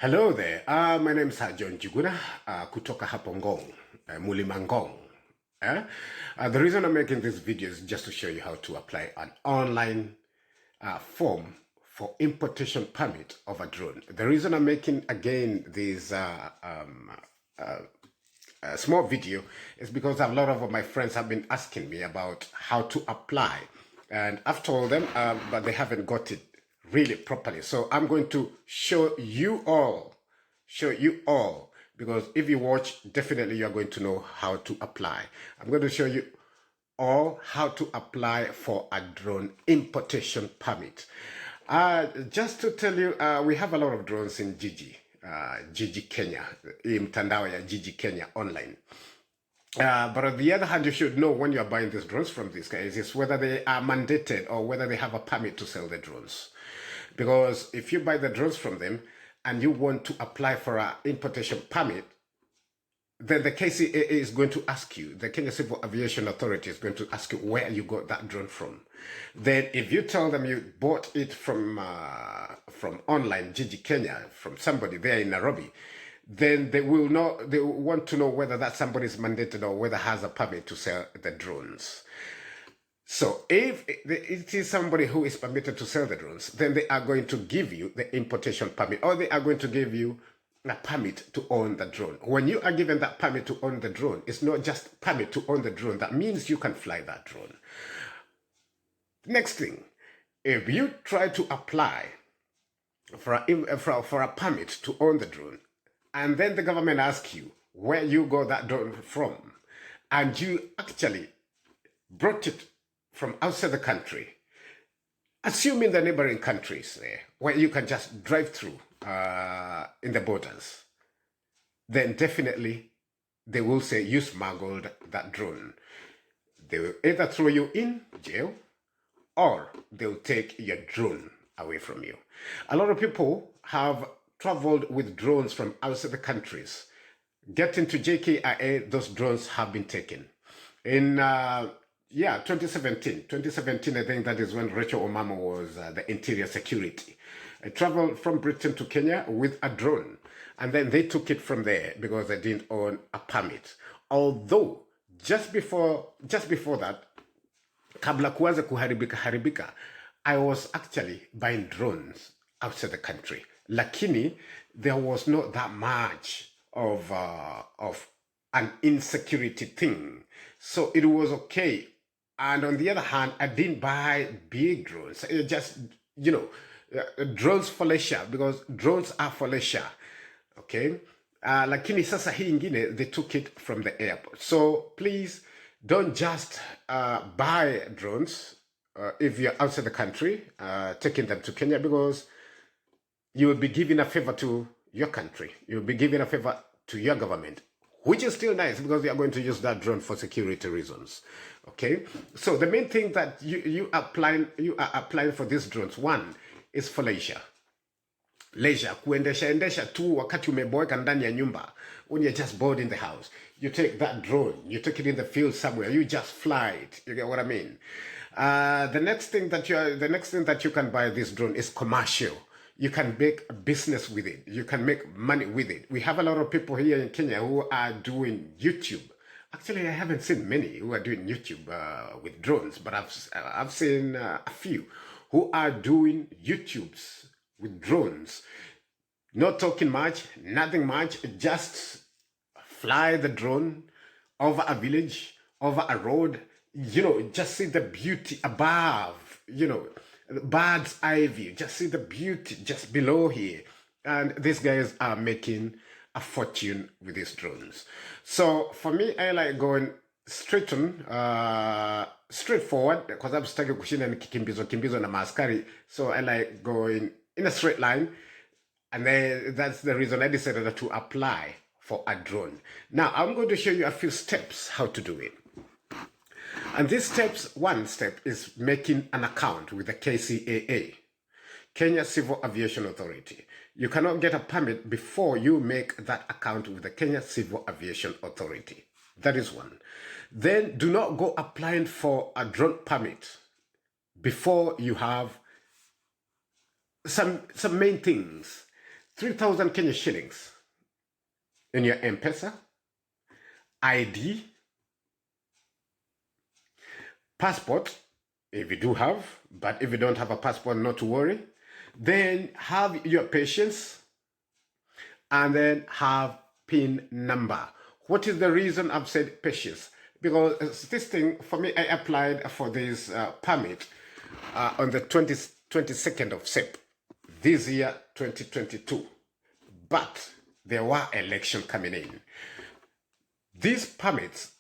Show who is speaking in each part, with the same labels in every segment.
Speaker 1: Hello there. My name is John Jiguna, kutoka hapo Ngong, Mulima Ngong. The reason I'm making this video is just to show you how to apply an online form for importation permit of a drone. The reason I'm making again this small video is because a lot of my friends have been asking me about how to apply, and I've told them, but they haven't got it really properly. So I'm going to show you all, because if you watch, definitely you're going to know how to apply. I'm going to show you all how to apply for a drone importation permit. Just to tell you, we have a lot of drones in Gigi Kenya, in mtandao ya Gigi Kenya online. But on the other hand, you should know when you're buying these drones from these guys is whether they are mandated or whether they have a permit to sell the drones. Because if you buy the drones from them and you want to apply for an importation permit, then the Kcaa is going to ask you, the Kenya Civil Aviation Authority is going to ask you where you got that drone from. Then if you tell them you bought it from online, Gigi Kenya, from somebody there in Nairobi, then they will want to know whether that somebody is mandated or whether has a permit to sell the drones. So if it is somebody who is permitted to sell the drones, then they are going to give you the importation permit, or they are going to give you a permit to own the drone. When you are given that permit to own the drone, it's not just permit to own the drone. That means you can fly that drone. Next thing, if you try to apply for a permit to own the drone, and then the government asks you where you got that drone from, and you actually brought it from outside the country, assuming the neighboring countries there, where you can just drive through in the borders, then definitely they will say you smuggled that drone. They will either throw you in jail or they'll take your drone away from you. A lot of people have traveled with drones from outside the countries. Getting to Kcaa, those drones have been taken. In 2017, I think that is when Rachel Omamo was the Interior Security. I traveled from Britain to Kenya with a drone, and then they took it from there because they didn't own a permit. Although just before that, kabla kuanza kuharibika, I was actually buying drones outside the country. Lakini there was not that much of an insecurity thing, so it was okay. And on the other hand, I didn't buy big drones. Just, drones for leisure, because drones are for leisure. Okay? Lakini sasa hii ingine, they took it from the airport. So please don't just buy drones if you're outside the country, taking them to Kenya, because you will be giving a favor to your country. You'll be giving a favor to your government, which is still nice because you are going to use that drone for security reasons. Okay, so the main thing that you are applying for these drones, one is for leisure. Kuendesha tu wakati umeboeka ndani ya nyumba, when you're just bored in the house, you take that drone, you take it in the field somewhere, you just fly it. You get what I mean? The next thing that you can buy this drone is commercial. You can make a business with it. You can make money with it. We have a lot of people here in Kenya who are doing YouTube. Actually, I haven't seen many who are doing YouTube with drones, but I've seen a few who are doing YouTubes with drones. Not talking much, nothing much, just fly the drone over a village, over a road, just see the beauty above, bird's eye view, just see the beauty just below here. And these guys are making a fortune with these drones. So for me, I like going straightforward, because I'm stuck kushinda nikikimbizo na maaskari. So I like going in a straight line, and then that's the reason I decided to apply for a drone. Now I'm going to show you a few steps how to do it. And these steps, one step is making an account with the Kcaa, Kenya Civil Aviation Authority. You cannot get a permit before you make that account with the Kenya Civil Aviation Authority. That is one. Then do not go applying for a drone permit before you have some main things. 3,000 Kenya shillings in your M-Pesa, ID, passport, if you do have, but if you don't have a passport, not to worry. Then have your patience, and then have PIN number. What is the reason I've said patience? Because this thing, for me, I applied for this permit on the 22nd of Sep, this year, 2022. But there were elections coming in. These permits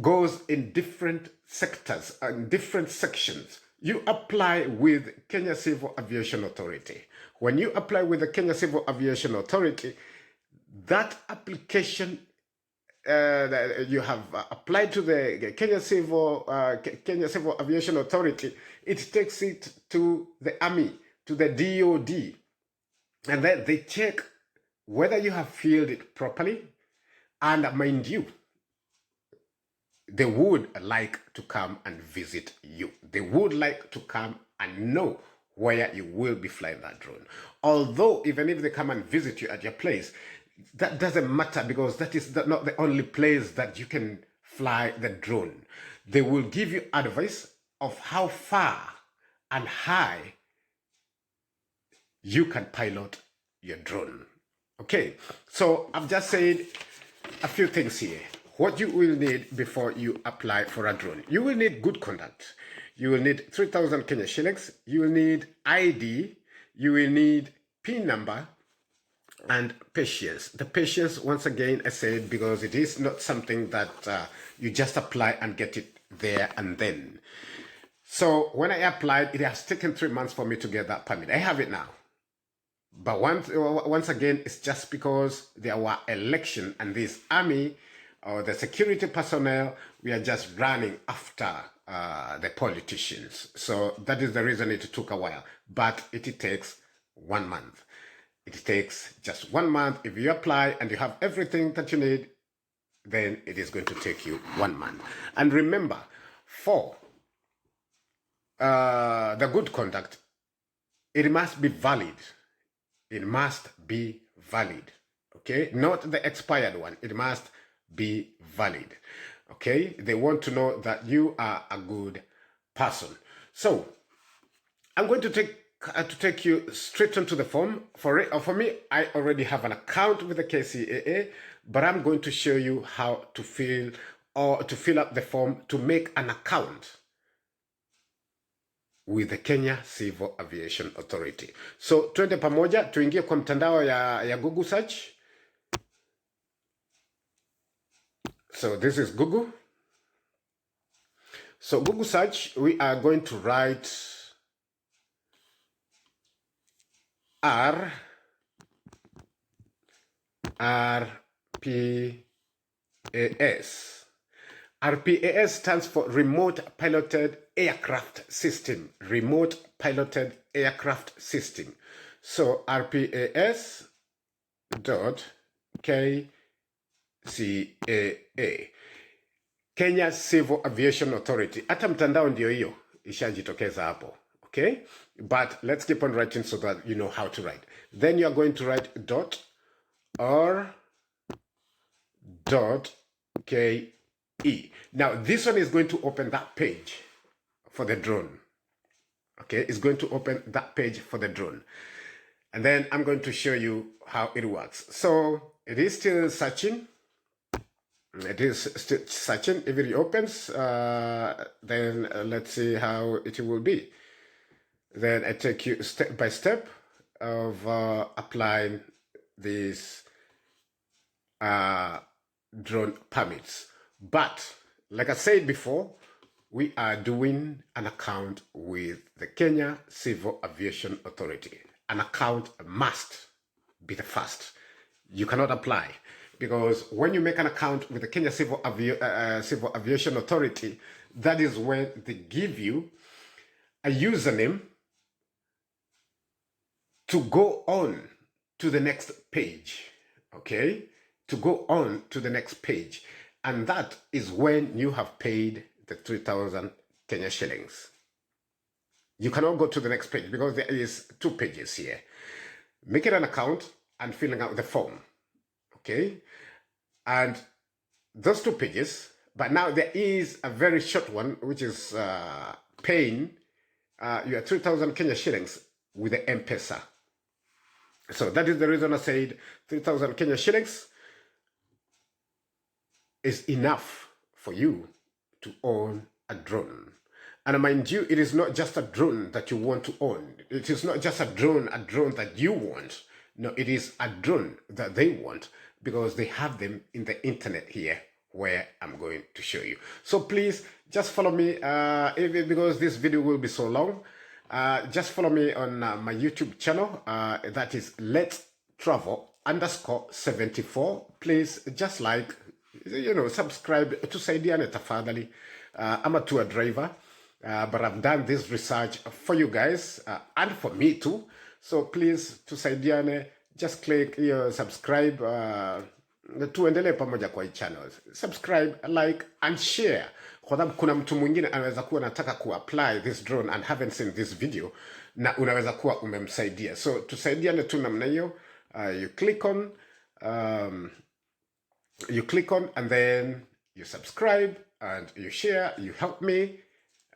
Speaker 1: goes in different sectors and different sections. You apply with Kenya Civil Aviation Authority. When you apply with the Kenya Civil Aviation Authority, that application you have applied to the Kenya Civil Aviation Authority, it takes it to the Army, to the DOD, and then they check whether you have filled it properly. And mind you, they would like to come and visit you. They would like to come and know where you will be flying that drone. Although, even if they come and visit you at your place, that doesn't matter, because that is not the only place that you can fly the drone. They will give you advice of how far and high you can pilot your drone. Okay, so I've just said a few things here. What you will need before you apply for a drone. You will need good conduct. You will need 3,000 Kenya shillings. You will need ID. You will need PIN number and patience. The patience, once again, I said, because it is not something that you just apply and get it there and then. So when I applied, it has taken 3 months for me to get that permit. I have it now. But once again, it's just because there were election, and this army or the security personnel, we are just running after the politicians. So that is the reason it took a while. But it takes 1 month. It takes just 1 month. If you apply and you have everything that you need, then it is going to take you 1 month. And remember, for the good conduct, it must be valid. It must be valid, okay? Not the expired one. It must be valid, okay? They want to know that you are a good person. So I'm going to take you straight onto the form. For me, I already have an account with the Kcaa, but I'm going to show you how to fill up the form to make an account with the Kenya Civil Aviation Authority. So twende pamoja tuingie kwa mtandao ya Google search. So this is Google. So Google search, we are going to write RPAS. RPAS stands for Remote Piloted Aircraft System. Remote Piloted Aircraft System. So RPAS.Kcaa. Kenya Civil Aviation Authority. Hata mtandao ndio hiyo ishajitokeza hapo. Okay? But let's keep on writing so that you know how to write. Then you are going to write .or.ke. Now, this one is going to open that page for the drone. Okay, it's going to open that page for the drone. And then I'm going to show you how it works. So it is still searching. It is still searching. If it opens, then let's see how it will be. Then I take you step by step of applying these drone permits. But like I said before, we are doing an account with the Kenya Civil Aviation Authority. An account must be the first. You cannot apply, because when you make an account with the Kenya Civil Aviation Authority, that is when they give you a username to go on to the next page, okay? To go on to the next page. And that is when you have paid the 3,000 Kenya shillings. You cannot go to the next page because there is 2 pages here. making an account, and filling out the form. Okay, and those 2 pages. But now there is a very short one, which is paying your 3,000 Kenya shillings with the M-Pesa. So that is the reason I said 3,000 Kenya shillings is enough for you to own a drone. And mind you, it is not just a drone that you want to own. It is not just a drone that you want. No, it is a drone that they want, because they have them in the internet here where I'm going to show you. So please just follow me, because this video will be so long. Just follow me on my YouTube channel. That is Let's Travel _74. Please just like, subscribe to Saidiane tafadhali. I'm a tour driver, but I've done this research for you guys and for me too. So please, to Saidiane, just click your subscribe. Tuendelee pamoja kwa hii channel. Subscribe, like and share. Kwa sababu kuna mtu mwingine anaweza kuwa nataka kuapply this drone and haven't seen this video, na unaweza kuwa umemsaidia. So tusaidiane tu namna hiyo. You click on and then you subscribe and you share. You help me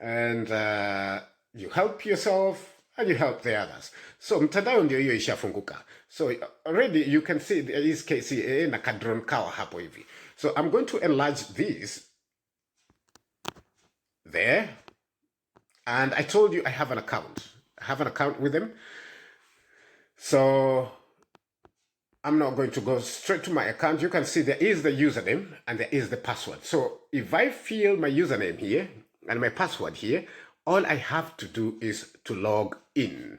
Speaker 1: and you help yourself and you help the others. So mtandao ndio hiyo ishafunguka. So already you can see there is Kcaa na kadron kawa hapo hivi. So I'm going to enlarge this there. And I told you I have an account. I have an account with them. So I'm not going to go straight to my account. You can see there is the username and there is the password. So if I fill my username here and my password here, all I have to do is to log in.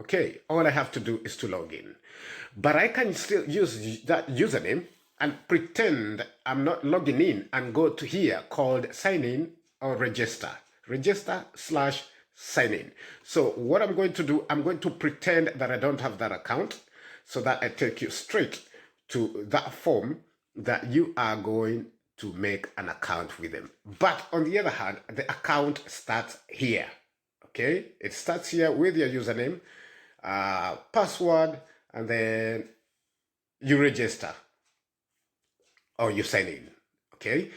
Speaker 1: Okay, all I have to do is to log in. But I can still use that username and pretend I'm not logging in and go to here called sign in or register. Register/sign in. So what I'm going to do, I'm going to pretend that I don't have that account, so that I take you straight to that form that you are going to make an account with them. But on the other hand, the account starts here. Okay, it starts here with your username, password, and then you register or you sign in. Okay,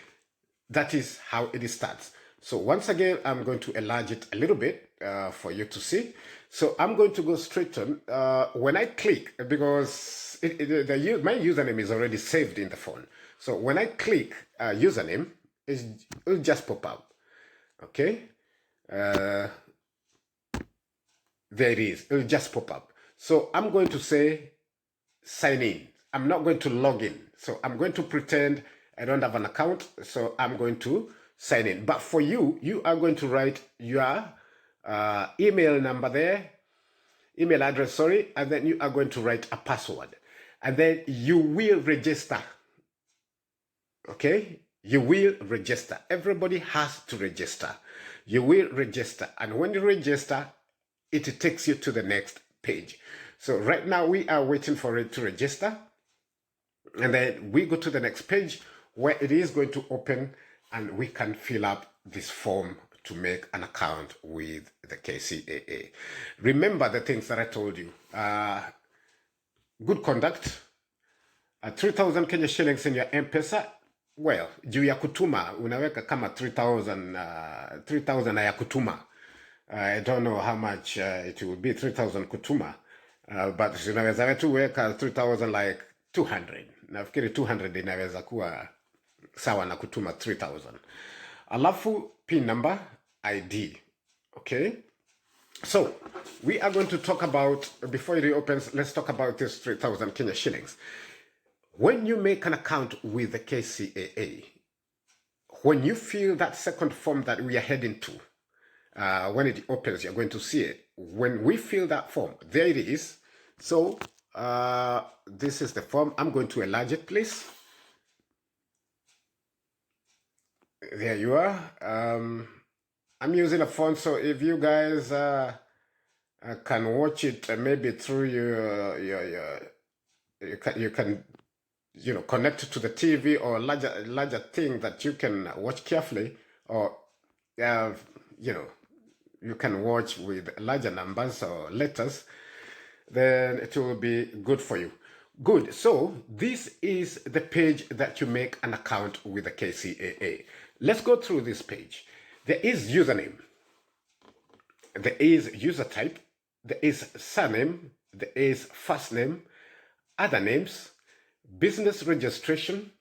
Speaker 1: that is how it starts. So once again, I'm going to enlarge it a little bit for you to see. So I'm going to go straight on. When I click, because my username is already saved in the phone. So when I click username, it'll just pop up. Okay. There it is. It'll just pop up. So I'm going to say sign in. I'm not going to log in. So I'm going to pretend I don't have an account. So I'm going to sign in. But for you, you are going to write your email number there, email address, sorry, and then you are going to write a password. And then you will register. Okay? You will register. Everybody has to register. You will register. And when you register, it takes you to the next page. So right now we are waiting for it to register. And then we go to the next page where it is going to open and we can fill up this form to make an account with the Kcaa. Remember the things that I told you. Good conduct, 3,000 Kenya shillings in your M-Pesa. Well, juu ya kutuma, unaweka kama 3,000 ya kutuma. I don't know how much it will be, 3,000 kutuma. But unaweza tu weka 3,000 like 200. Nafikiri 200 inaweza kuwa sawa na kutuma 3,000. Alafu PIN number, ID. Okay? So, we are going to talk about, before it reopens, let's talk about this 3,000 Kenya shillings. When you make an account with the Kcaa, when you fill that second form that we are heading to, when it opens, you're going to see it. When we fill that form, there it is. So, this is the form. I'm going to enlarge it, please. There you are. I'm using a phone, so if you guys can watch it maybe through you can connect to the TV or larger thing that you can watch carefully, or you can watch with larger numbers or letters. then it will be good for you. Good. So this is the page that you make an account with the Kcaa. Let's go through this page. There is username. There is user type. There is surname. There is first name. Other names. Business registration.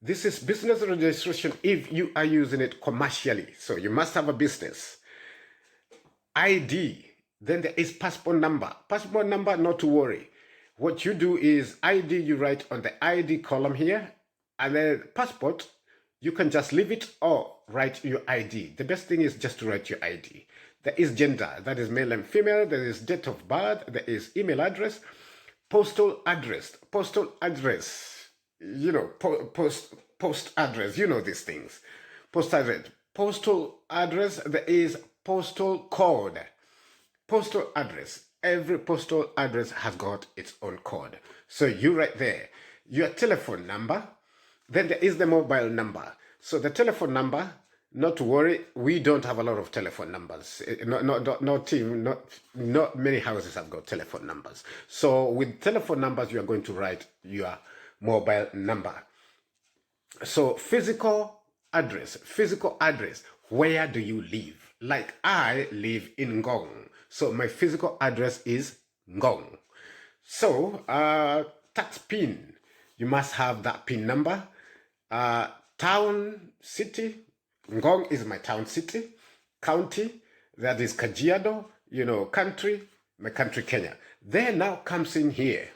Speaker 1: This is business registration if you are using it commercially. So you must have a business. ID. Then there is passport number. Passport number, not to worry. What you do is ID, you write on the ID column here, and then passport, you can just leave it or write your ID. The best thing is just to write your ID. There is gender, that is male and female. There is date of birth. There is email address, postal address, you know, post address, you know these things. Postal address, there is postal code. Postal address. Every postal address has got its own code. So you write there your telephone number. Then there is the mobile number. So the telephone number, not to worry, we don't have a lot of telephone numbers. Not many houses have got telephone numbers. So with telephone numbers, you are going to write your mobile number. So physical address. Where do you live? Like I live in Ngong. So my physical address is Ngong. So tax PIN, you must have that PIN number. Town, city, Ngong is my town city. County, that is Kajiado. You know, country, my country Kenya. Then now comes in here.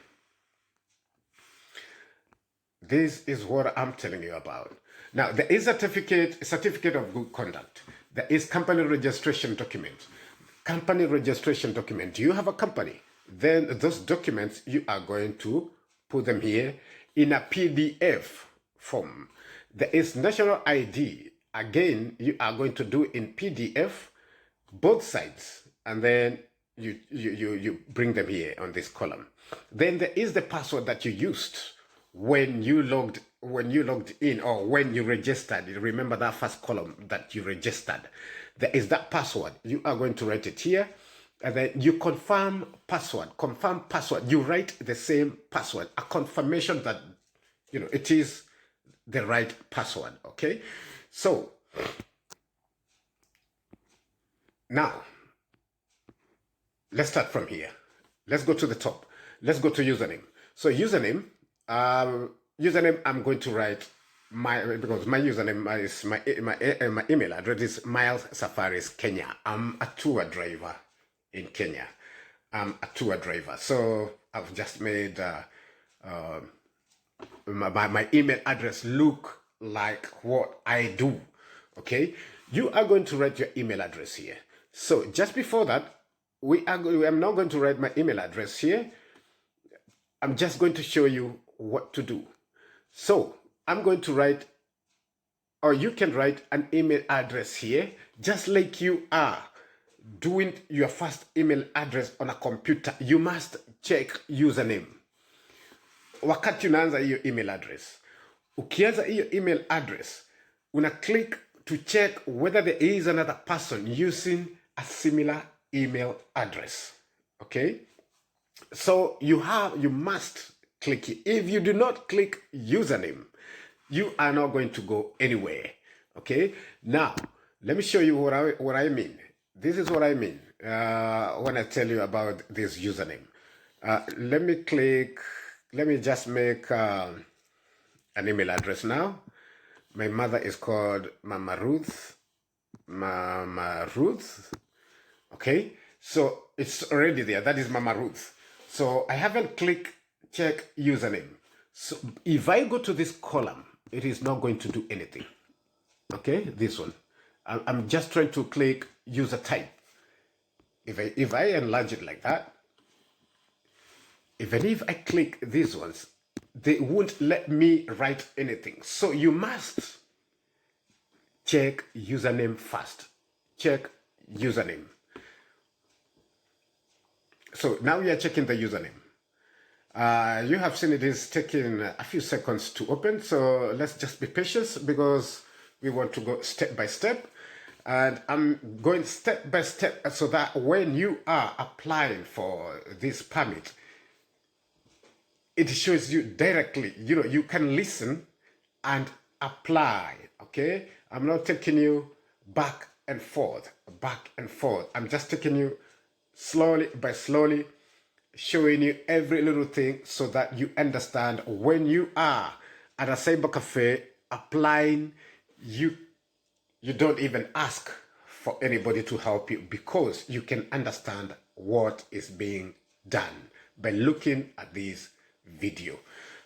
Speaker 1: This is what I'm telling you about. Now, there is a certificate of good conduct. There is company registration document. Company registration document. Do you have a company? Then those documents, you are going to put them here in a PDF form. There is national ID. Again, you are going to do in PDF, both sides, and then you bring them here on this column. Then there is the password that you used when you logged in or when you registered. You remember that first column that you registered. There is that password. You are going to write it here, and then you confirm password. You write the same password, a confirmation that it is the right password. Okay, so now let's start from here. Let's go to the top. Let's go to username. So username, I'm going to write because my username is my email address is Miles Safaris Kenya. I'm a tour driver in Kenya. I'm a tour driver. So I've just made my email address look like what I do. Okay, you are going to write your email address here. So just before that, I'm not going to write my email address here. I'm just going to show you what to do. So I'm going to write, or you can write an email address here, just like you are doing your first email address on a computer. You must check username. Wakati unaanza hiyo email address, ukianza hiyo email address, una click to check whether there is another person using a similar email address. Okay, so you must click it. If you do not click username, you are not going to go anywhere. Okay, now let me show you what I mean. This is what I mean when I tell you about this username. Let me just make an email address now. My mother is called Mama Ruth. Okay, so it's already there. That is Mama Ruth. So I haven't clicked check username. So if I go to this column, it is not going to do anything. Okay, this one. I'm just trying to click user type. If I enlarge it like that, even if I click these ones, they won't let me write anything. So you must check username first. Check username. So now we are checking the username. You have seen it is taking a few seconds to open. So let's just be patient because we want to go step by step. And I'm going step by step so that when you are applying for this permit, it shows you directly, you can listen and apply, okay? I'm not taking you back and forth. I'm just taking you slowly by slowly, showing you every little thing so that you understand when you are at a cyber cafe applying, you don't even ask for anybody to help you because you can understand what is being done by looking at this video.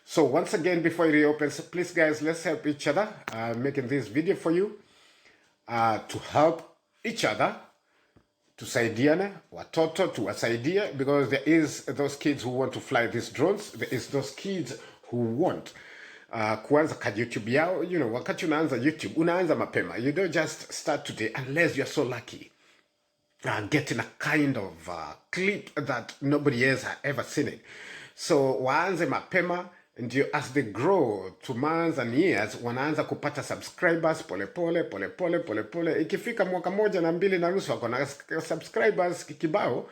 Speaker 1: So once again, before it reopens, please guys, let's help each other. Making this video for you to help each other, tusaidiane watoto tuwasaidie, because there is those kids who want to fly these drones. There is those kids who want kuanza ka YouTube yao. Wakati unaanza YouTube, unaanza mapema. You don't just start today unless you're so lucky getting a kind of clip that nobody else had ever seen it. So waanze mapema, ndio as they grow to months and years, wanaanza kupata subscribers pole pole. Ikifika mwaka moja na 2.5 wako na subscribers kibao,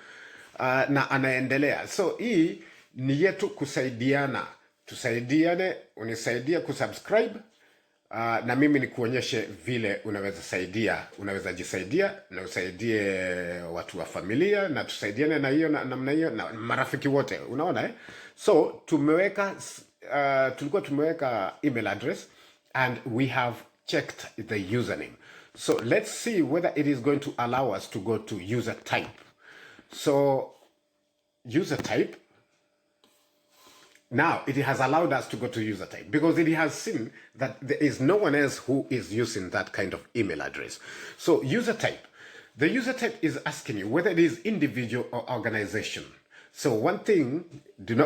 Speaker 1: na anaendelea. So hii ni yetu kusaidiana. Tusaidiane, unisaidia kusubscribe, na mimi ni kuonyeshe vile unaweza jisaidia, na usaidie watu wa familia, na tusaidiane na hiyo namna hiyo na marafiki wote, unaona So tulikuwa tumeweka email address and we have checked the username. So let's see whether it is going to allow us to go to user type. So user type, now it has allowed us to go to user type because it has seen that there is no one else who is using that kind of email address. So user type, the user type is asking you whether it is individual or organization. So one thing, do not